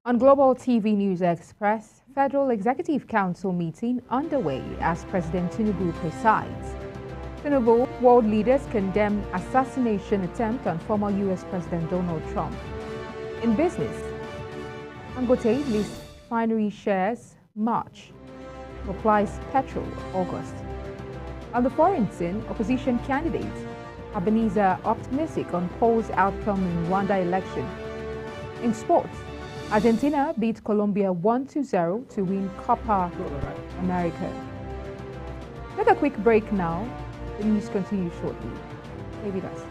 On Global TV News Express, Federal Executive Council meeting underway as President Tinubu presides. Tinubu, world leaders condemn assassination attempt on former U.S. President Donald Trump. In business, Dangote lists refinery shares March, applies petrol August. On the foreign scene, opposition candidate Ebenezer optimistic on polls outcome in Rwanda election. In sports, Argentina beat Colombia 1-0 to win Copa America. Take a quick break now. The news continues shortly. Stay with us.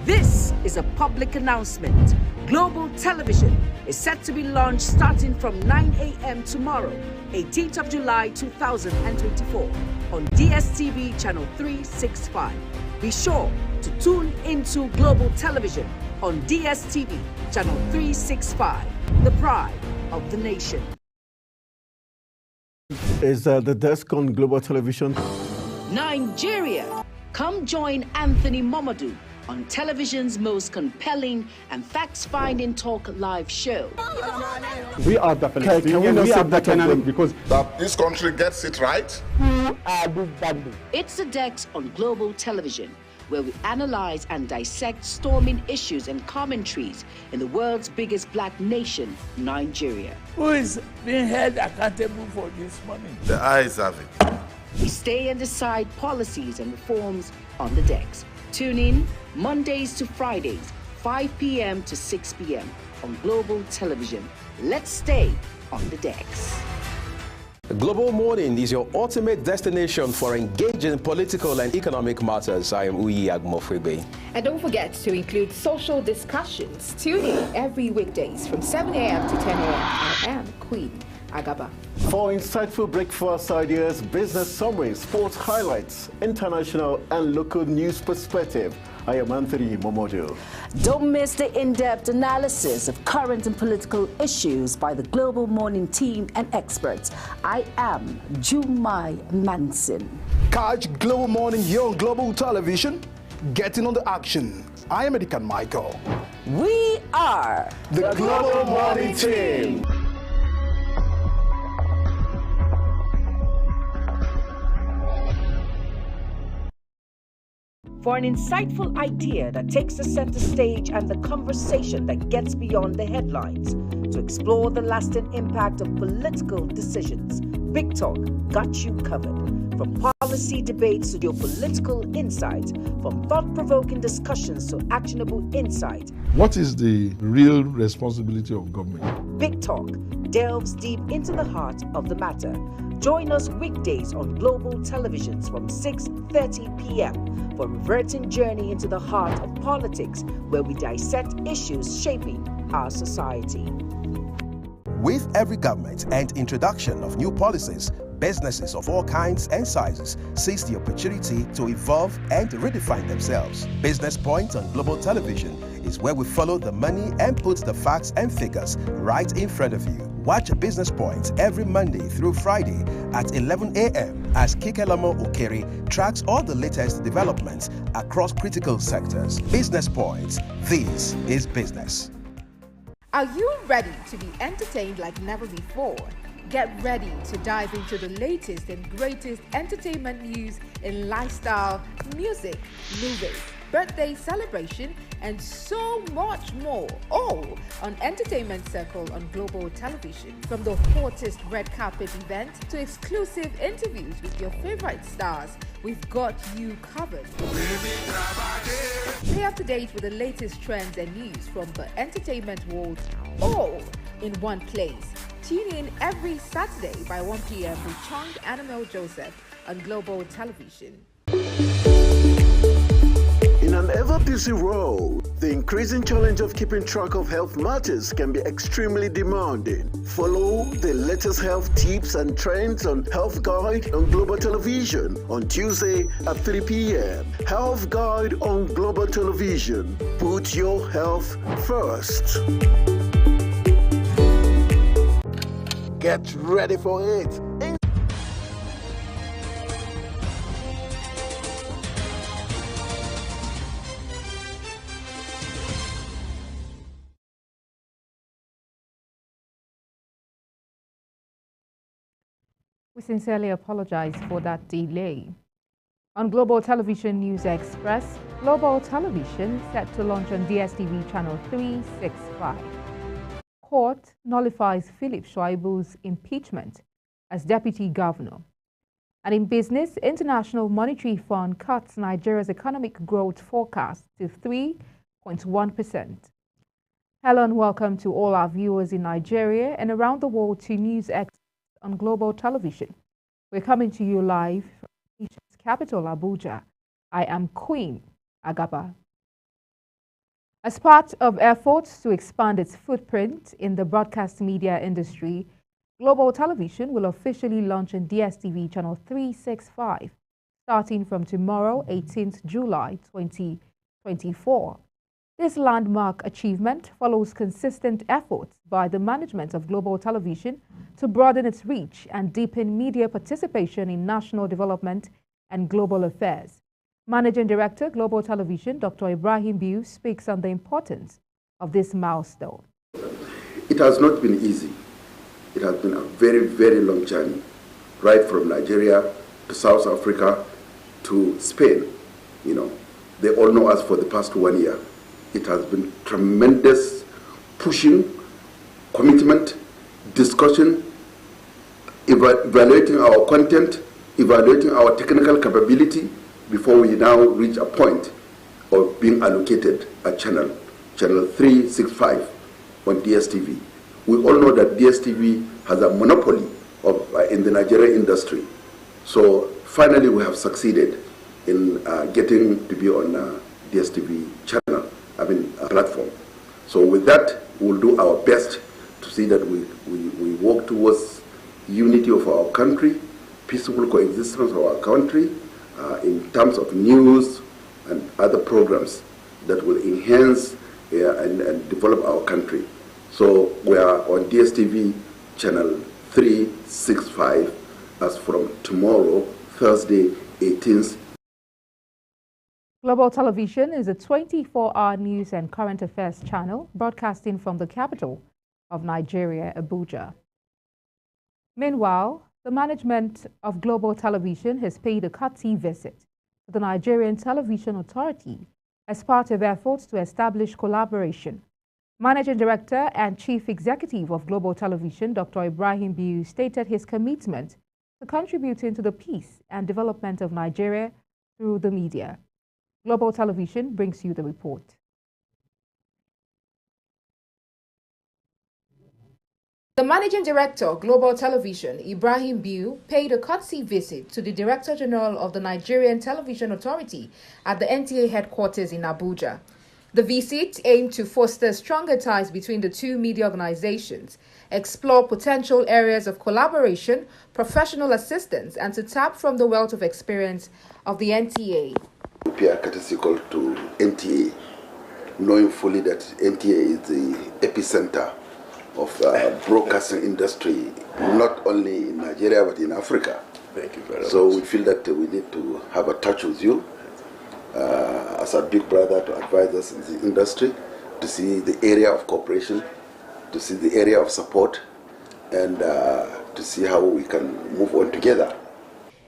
This is a public announcement. Global Television is set to be launched starting from 9 a.m. tomorrow, 18th of July 2024, on DSTV channel 365. Be sure to tune into Global Television on DSTV channel 365, the pride of the nation. Is the desk on Global Television? Nigeria, come join Anthony Momodu on television's most compelling and facts-finding talk live show. We are definitely because that this country gets it right. Who are these bandits? It's the Dex on Global Television, where we analyze and dissect storming issues and commentaries in the world's biggest black nation, Nigeria. Who is being held accountable for this money? The eyes have it. We stay and decide policies and reforms on the Dex. Tune in Mondays to Fridays, 5 p.m. to 6 p.m. on Global Television. Let's stay on the Dex. Global Morning is your ultimate destination for engaging political and economic matters. I am Uyi Agmofwebe. And don't forget to include social discussions. Tune in every weekdays from 7 a.m. to 10 a.m. I am Queen Agaba. For insightful breakfast ideas, business summaries, sports highlights, international and local news perspective, I am Anthony Momodu. Don't miss the in-depth analysis of current and political issues by the Global Morning team and experts. I am Jumai Manson. Catch Global Morning here on Global Television. Getting on the action. I am Edikan Michael. We are the Global Morning team. For an insightful idea that takes the center stage and the conversation that gets beyond the headlines, to explore the lasting impact of political decisions, Big Talk got you covered. From policy debates to geopolitical insights, from thought-provoking discussions to actionable insight. What is the real responsibility of government? Big Talk delves deep into the heart of the matter. Join us weekdays on Global Televisions from 6:30 p.m. for a reverting journey into the heart of politics, where we dissect issues shaping our society. With every government and introduction of new policies, businesses of all kinds and sizes seize the opportunity to evolve and redefine themselves. Business Point on Global Television is where we follow the money and put the facts and figures right in front of you. Watch Business Point every Monday through Friday at 11 a.m. as Kikelamo Okeri tracks all the latest developments across critical sectors. Business Point, this is business. Are you ready to be entertained like never before? Get ready to dive into the latest and greatest entertainment news in lifestyle, music, movies, birthday celebration, and so much more. All on Entertainment Circle on Global Television. From the hottest red carpet event to exclusive interviews with your favorite stars, we've got you covered. Stay up to date with the latest trends and news from the entertainment world, all in one place. Tune in every Saturday by 1 p.m. with Chong Annabelle Joseph on Global Television. In an ever-busy world, the increasing challenge of keeping track of health matters can be extremely demanding. Follow the latest health tips and trends on Health Guide on Global Television on Tuesday at 3 p.m. Health Guide on Global Television. Put your health first. Get ready for it. We sincerely apologize for that delay. On Global Television News Express, Global Television set to launch on DSTV channel 365. Court nullifies Philip Shuaibu's impeachment as deputy governor. And in business, International Monetary Fund cuts Nigeria's economic growth forecast to 3.1%. Hello and welcome to all our viewers in Nigeria and around the world to News Express on Global Television. We're coming to you live from the nation's capital, Abuja. I am Queen Agaba. As part of efforts to expand its footprint in the broadcast media industry, Global Television will officially launch on DSTV channel 365 starting from tomorrow, 18th July 2024. This landmark achievement follows consistent efforts by the management of Global Television to broaden its reach and deepen media participation in national development and global affairs. Managing Director, Global Television, Dr. Ibrahim Biu, speaks on the importance of this milestone. It has not been easy. It has been a very, very long journey, right from Nigeria to South Africa to Spain. You know, they all know us for the past 1 year. It has been tremendous pushing, commitment, discussion, evaluating our content, evaluating our technical capability before we now reach a point of being allocated a channel 365 on DSTV. We all know that DSTV has a monopoly in the Nigerian industry. So finally we have succeeded in getting to be on DSTV channel, platform. So with that, we'll do our best to see that we work towards unity of our country, peaceful coexistence of our country, in terms of news and other programs that will enhance and develop our country. So we are on DSTV channel 365 as from tomorrow, Thursday, 18th. Global Television is a 24-hour news and current affairs channel broadcasting from the capital of Nigeria, Abuja. Meanwhile, the management of Global Television has paid a courtesy visit to the Nigerian Television Authority as part of efforts to establish collaboration. Managing Director and Chief Executive of Global Television, Dr. Ibrahim Biu, stated his commitment to contributing to the peace and development of Nigeria through the media. Global Television brings you the report. The Managing Director of Global Television, Ibrahim Biu, paid a courtesy visit to the Director General of the Nigerian Television Authority at the NTA headquarters in Abuja. The visit aimed to foster stronger ties between the two media organizations, explore potential areas of collaboration, professional assistance, and to tap from the wealth of experience of the NTA. We are courtesy call to NTA, knowing fully that NTA is the epicenter of broadcasting industry, not only in Nigeria but in Africa. Thank you very much. So we feel that we need to have a touch with you as a big brother to advise us in the industry, to see the area of cooperation, to see the area of support, and to see how we can move on together.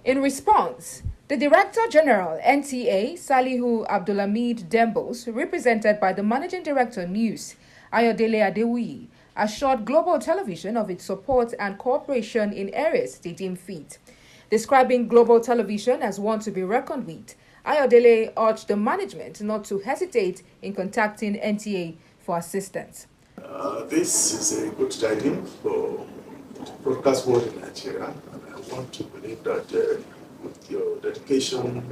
In response, the Director General, NTA, Salihu Abdulhamid Dembos, represented by the Managing Director News, Ayodele Adewuyi, assured Global Television of its support and cooperation in areas they deem fit. Describing Global Television as one to be reckoned with, Ayodele urged the management not to hesitate in contacting NTA for assistance. This is a good tidings for the broadcast world in Nigeria, and I want to believe that with your dedication,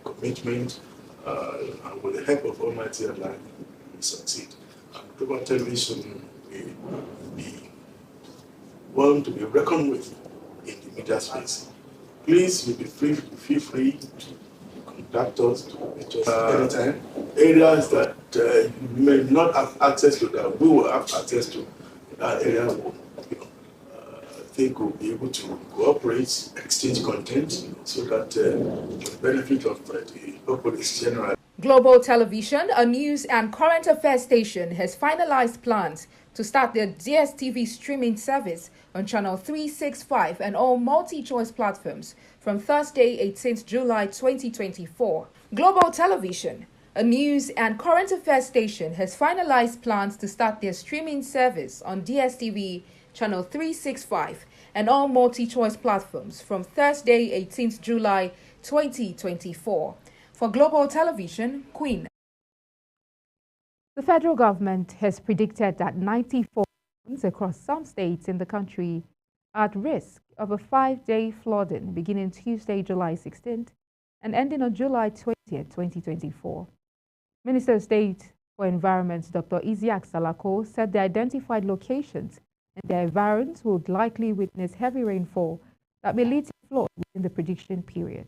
commitment, and with the help of Almighty Allah, we succeed. And Global Television will be one to be reckoned with in the media space. Please, feel free to contact us to reach us anytime. Areas that you may not have access to, that we will have access to, areas think we'll be able to cooperate, exchange content, so that for the benefit of the populace generally. Global Television, a news and current affairs station, has finalized plans to start their DSTV streaming service on Channel 365 and all multi-choice platforms from Thursday, 18th July 2024. Global Television, a news and current affairs station, has finalized plans to start their streaming service on DSTV, Channel 365, and all multi-choice platforms from Thursday, 18th July 2024. For Global Television, Queen. The federal government has predicted that 94 homes across some states in the country are at risk of a 5-day flooding beginning Tuesday, July 16th and ending on July 20th, 2024. Minister of State for Environment, Dr. Isiaq Salako, said the identified locations and their environs would likely witness heavy rainfall that may lead to flood within the prediction period.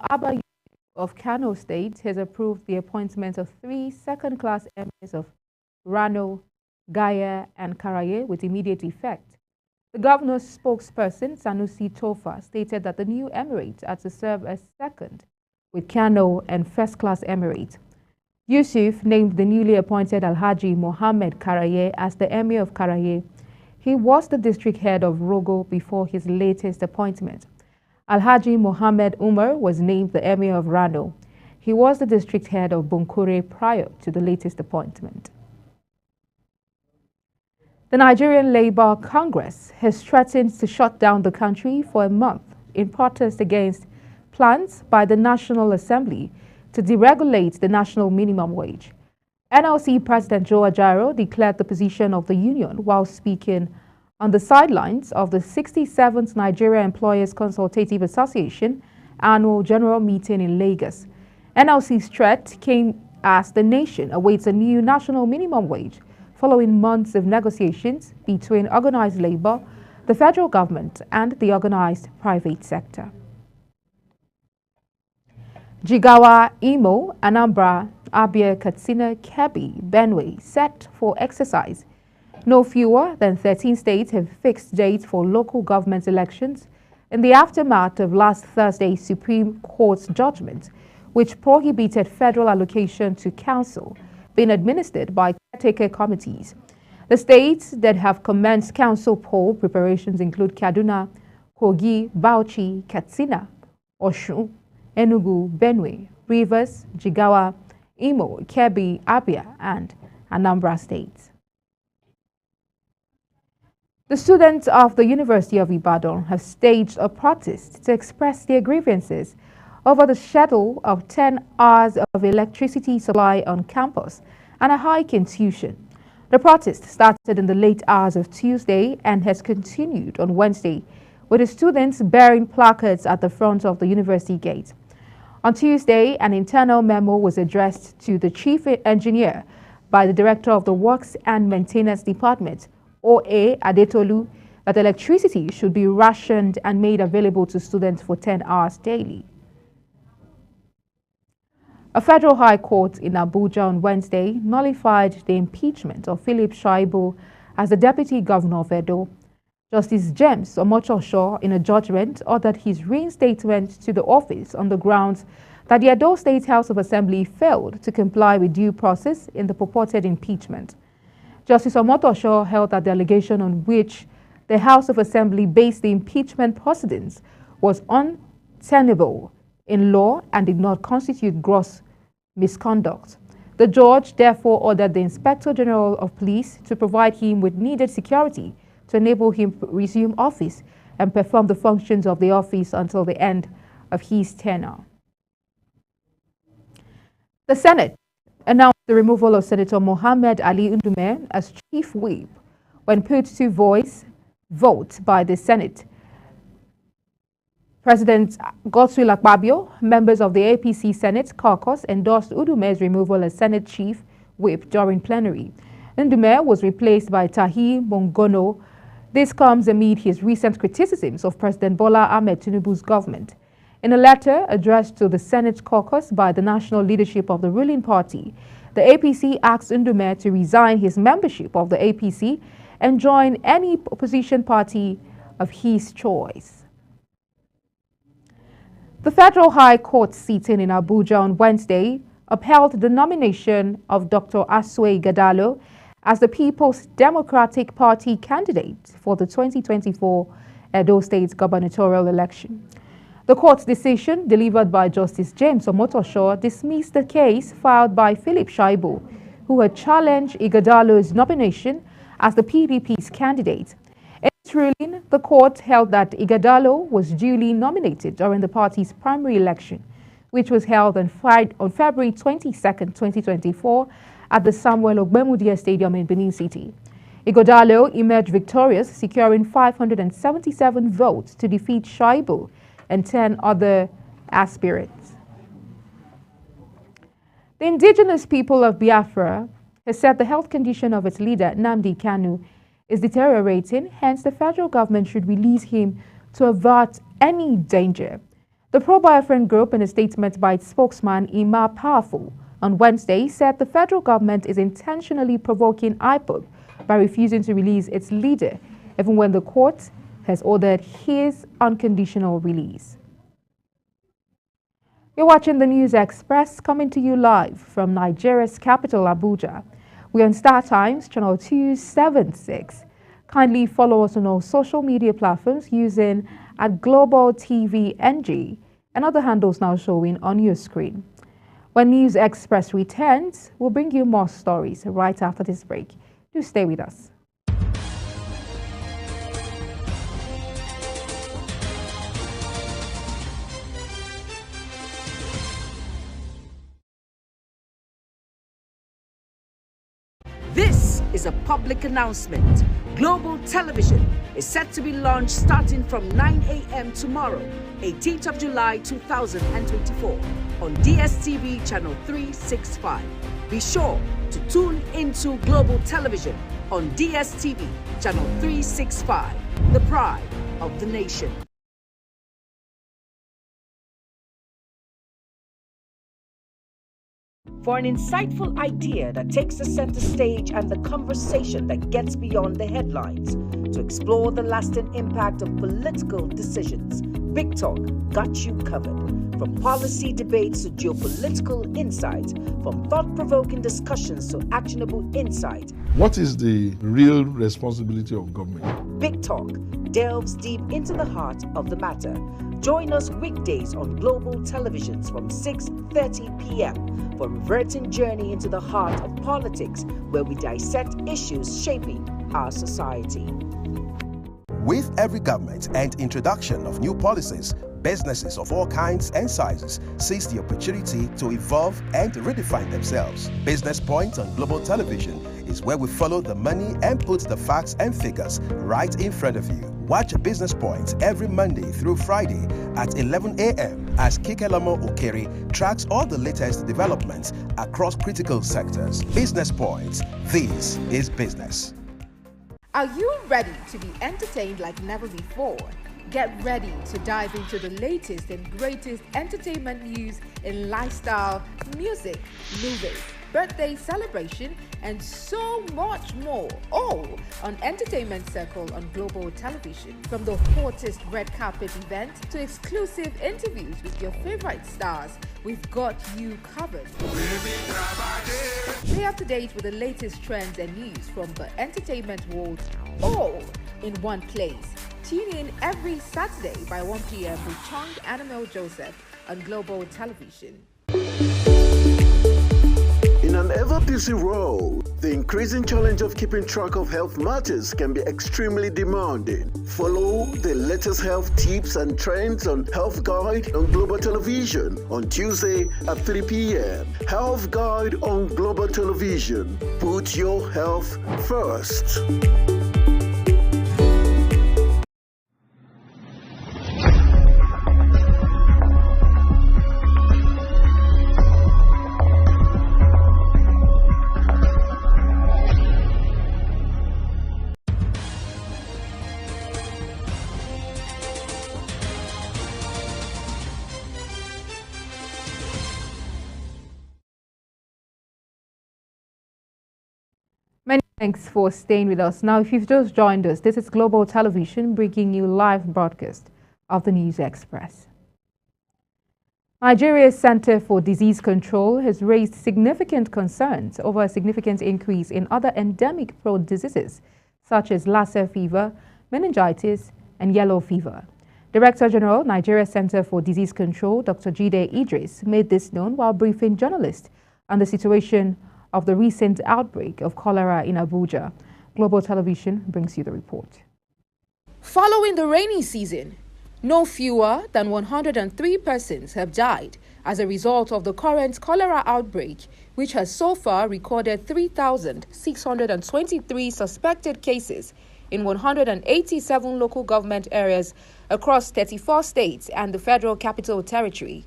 Abba of Kano State has approved the appointment of 3 second-class emirs of Rano, Gaya, and Karaye with immediate effect. The governor's spokesperson, Sanusi Tofa, stated that the new emirates are to serve as second, with Kano and first-class emirate. Yusuf named the newly appointed Alhaji Mohammed Karaye as the emir of Karaye. He was the district head of Rogo before his latest appointment. Alhaji Mohammed Umar was named the emir of Rano. He was the district head of Bunkure prior to the latest appointment. The Nigerian Labour Congress has threatened to shut down the country for a month in protest against plans by the National Assembly to deregulate the national minimum wage. NLC President Joe Ajaero declared the position of the union while speaking on the sidelines of the 67th Nigeria Employers Consultative Association annual general meeting in Lagos. NLC's threat came as the nation awaits a new national minimum wage following months of negotiations between organized labor, the federal government, and the organized private sector. Jigawa, Imo, Anambra, Abia, Katsina, Kebbi, Benue set for exercise. No fewer than 13 states have fixed dates for local government elections in the aftermath of last Thursday's Supreme Court's judgment, which prohibited federal allocation to council being administered by caretaker committees. The states that have commenced council poll preparations include Kaduna, Kogi, Bauchi, Katsina, Osun, Enugu, Benue, Rivers, Jigawa, Imo, Kebbi, Abia, and Anambra states. The students of the University of Ibadan have staged a protest to express their grievances over the schedule of 10 hours of electricity supply on campus and a hike in tuition. The protest started in the late hours of Tuesday and has continued on Wednesday, with the students bearing placards at the front of the university gate. On Tuesday, an internal memo was addressed to the chief engineer by the director of the Works and Maintenance Department, O.A. Adetolu, that electricity should be rationed and made available to students for 10 hours daily. A federal high court in Abuja on Wednesday nullified the impeachment of Philip Shaibu as the deputy governor of Edo. Justice James Omotosho, in a judgment, ordered his reinstatement to the office on the grounds that the Edo State House of Assembly failed to comply with due process in the purported impeachment. Justice Omotosho held that the allegation on which the House of Assembly based the impeachment proceedings was untenable in law and did not constitute gross misconduct. The judge therefore ordered the Inspector General of Police to provide him with needed security to enable him to resume office and perform the functions of the office until the end of his tenure. The Senate announced the removal of Senator Mohammed Ali Ndume as chief whip when put to vote by the Senate. President Godswill Akpabio, members of the APC Senate caucus, endorsed Ndume's removal as Senate chief whip during plenary. Ndume was replaced by Tahi Mongono. This comes amid his recent criticisms of President Bola Ahmed Tinubu's government. In a letter addressed to the Senate caucus by the national leadership of the ruling party, the APC asked Ndume to resign his membership of the APC and join any opposition party of his choice. The Federal High Court sitting in Abuja on Wednesday upheld the nomination of Dr. Asue Ighodalo as the People's Democratic Party candidate for the 2024 Edo State gubernatorial election. The court's decision, delivered by Justice James Omotosho, dismissed the case filed by Philip Shaibu, who had challenged Ighodalo's nomination as the PDP's candidate. In its ruling, the court held that Ighodalo was duly nominated during the party's primary election, which was held on February 22, 2024, at the Samuel Ogbemudia Stadium in Benin City. Ighodalo emerged victorious, securing 577 votes to defeat Shaibu and 10 other aspirants. The indigenous people of Biafra has said the health condition of its leader, Nnamdi Kanu, is deteriorating, hence the federal government should release him to avert any danger. The pro-Biafran group, in a statement by its spokesman, Ima Powerful, on Wednesday said the federal government is intentionally provoking IPOB by refusing to release its leader, even when the court has ordered his unconditional release. You're watching the News Express, coming to you live from Nigeria's capital, Abuja. We're on Star Times, channel 276. Kindly follow us on all social media platforms using @GlobalTVNG and other handles now showing on your screen. When News Express returns, we'll bring you more stories right after this break. Do stay with us. This is a public announcement. Global Television is set to be launched starting from 9 a.m. tomorrow, 18th of July 2024, on DSTV channel 365. Be sure to tune into Global Television on DSTV channel 365, the pride of the nation. For an insightful idea that takes the center stage and the conversation that gets beyond the headlines, to explore the lasting impact of political decisions, Big Talk got you covered. From policy debates to geopolitical insights, from thought-provoking discussions to actionable insight. What is the real responsibility of government? Big Talk delves deep into the heart of the matter. Join us weekdays on Global Televisions from 6:30 p.m. for a reverting journey into the heart of politics, where we dissect issues shaping our society. With every government and introduction of new policies, businesses of all kinds and sizes seize the opportunity to evolve and redefine themselves. Business Point on Global Television is where we follow the money and put the facts and figures right in front of you. Watch Business Point every Monday through Friday at 11 a.m. as Kikelamo Okere tracks all the latest developments across critical sectors. Business Point. This is business. Are you ready to be entertained like never before? Get ready to dive into the latest and greatest entertainment news in lifestyle, music, movies, birthday celebration, and so much more, all on Entertainment Circle on Global Television. From the hottest red carpet event to exclusive interviews with your favorite stars, we've got you covered. Stay up to date with the latest trends and news from the entertainment world, all in one place. Tune in every Saturday by 1 p.m. with Chung Animal Joseph on Global Television. In an ever-busy world, the increasing challenge of keeping track of health matters can be extremely demanding. Follow the latest health tips and trends on Health Guide on Global Television on Tuesday at 3 p.m. Health Guide on Global Television. Put your health first. Many Thanks for staying with us. Now, if you've just joined us, this is Global Television bringing you live broadcast of the News Express. Nigeria's Center for Disease Control has raised significant concerns over a significant increase in other endemic-prone diseases such as Lassa fever, meningitis, and yellow fever. Director General, Nigeria Center for Disease Control, Dr. Jide Idris, made this known while briefing journalists on the situation of the recent outbreak of cholera in Abuja. Global Television brings you the report. Following the rainy season, no fewer than 103 persons have died as a result of the current cholera outbreak, which has so far recorded 3,623 suspected cases in 187 local government areas across 34 states and the Federal Capital Territory.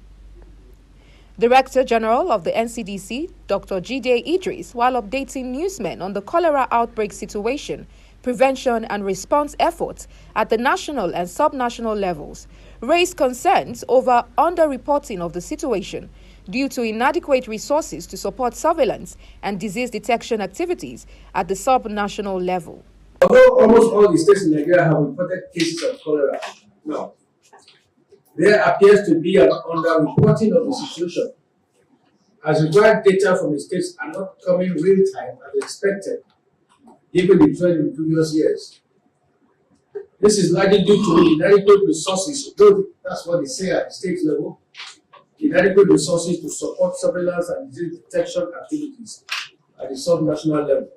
Director General of the NCDC, Dr. Jide Idris, while updating newsmen on the cholera outbreak situation, prevention and response efforts at the national and subnational levels, raised concerns over underreporting of the situation due to inadequate resources to support surveillance and disease detection activities at the subnational level. Although almost all the states in Nigeria have reported cases of cholera now, there appears to be an underreporting of the situation, as required data from the states are not coming real time as expected, given the trend in previous years. This is largely due to inadequate resources, though that's what they say at the state level, inadequate resources to support surveillance and disease detection activities at the subnational level.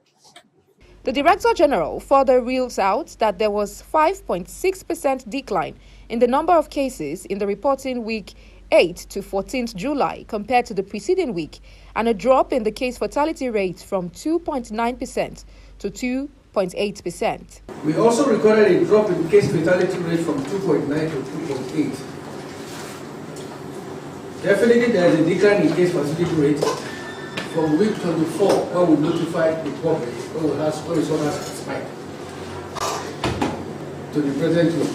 The Director General further rules out that there was 5.6% decline in the number of cases in the reporting week 8 to 14th July compared to the preceding week, and a drop in the case fatality rate from 2.9% to 2.8%. We also recorded a drop in the case fatality rate from 2.9 to 2.8. Definitely there is a decline in case fatality rate from week 24 when we notified the public when we saw that spike to the present week.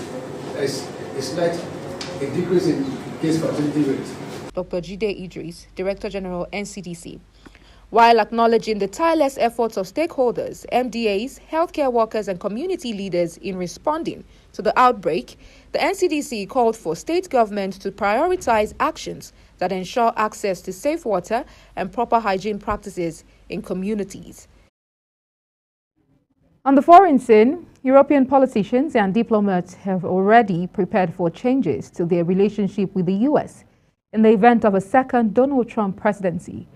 There is a slight decrease in case fatality rate. Dr. Jide Idris, Director General NCDC. While acknowledging the tireless efforts of stakeholders, MDAs, healthcare workers and community leaders in responding to the outbreak, the NCDC called for state governments to prioritize actions that ensure access to safe water and proper hygiene practices in communities. On the foreign scene, European politicians and diplomats have already prepared for changes to their relationship with the U.S. in the event of a second Donald Trump presidency.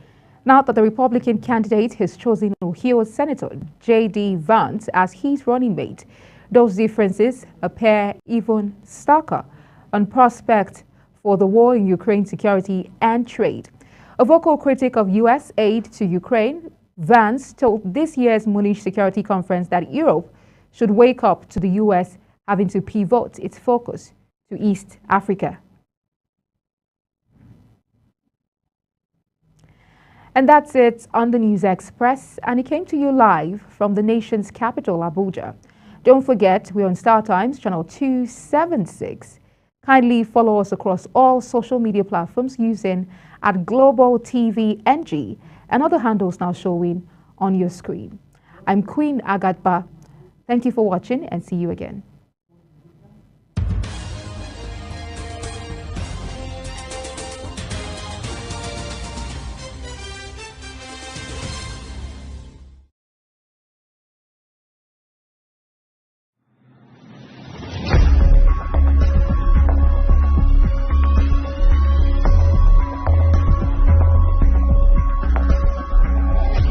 Now that the Republican candidate has chosen Ohio Senator J.D. Vance as his running mate, those differences appear even starker on prospect for the war in Ukraine security and trade. A vocal critic of U.S. aid to Ukraine, Vance told this year's Munich Security Conference that Europe should wake up to the U.S. having to pivot its focus to East Africa. And that's it on the News Express, and it came to you live from the nation's capital, Abuja. Don't forget, we're on Star Times, channel 276. Kindly follow us across all social media platforms using @GlobalTVNG and other handles now showing on your screen. I'm Queen Agatba. Thank you for watching and see you again.